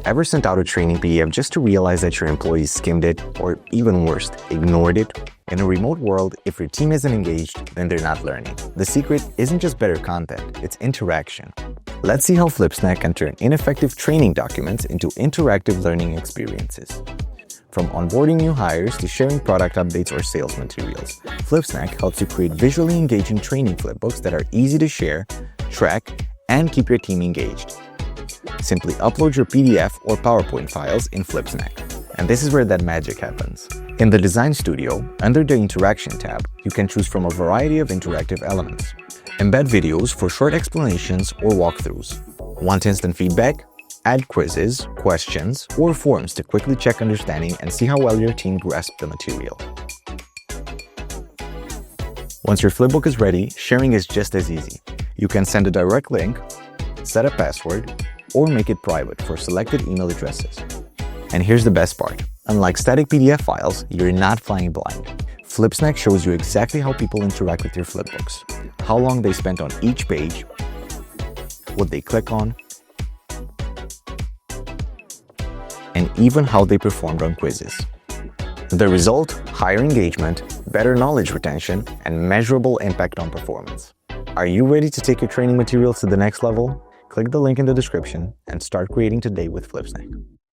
Ever sent out a training PDF just to realize that your employees skimmed it, or even worse, ignored it? In a remote world, if your team isn't engaged, then they're not learning. The secret isn't just better content, it's interaction. Let's see how Flipsnack can turn ineffective training documents into interactive learning experiences. From onboarding new hires to sharing product updates or sales materials, Flipsnack helps you create visually engaging training flipbooks that are easy to share, track, and keep your team engaged. Simply upload your PDF or PowerPoint files in Flipsnack. And this is where that magic happens. In the Design Studio, under the Interaction tab, you can choose from a variety of interactive elements. Embed videos for short explanations or walkthroughs. Want instant feedback? Add quizzes, questions, or forms to quickly check understanding and see how well your team grasped the material. Once your flipbook is ready, sharing is just as easy. You can send a direct link, set a password, or make it private for selected email addresses. And here's the best part. Unlike static PDF files, you're not flying blind. Flipsnack shows you exactly how people interact with your flipbooks, how long they spent on each page, what they click on, and even how they performed on quizzes. The result? Higher engagement, better knowledge retention, and measurable impact on performance. Are you ready to take your training materials to the next level? Click the link in the description and start creating today with Flipsnack.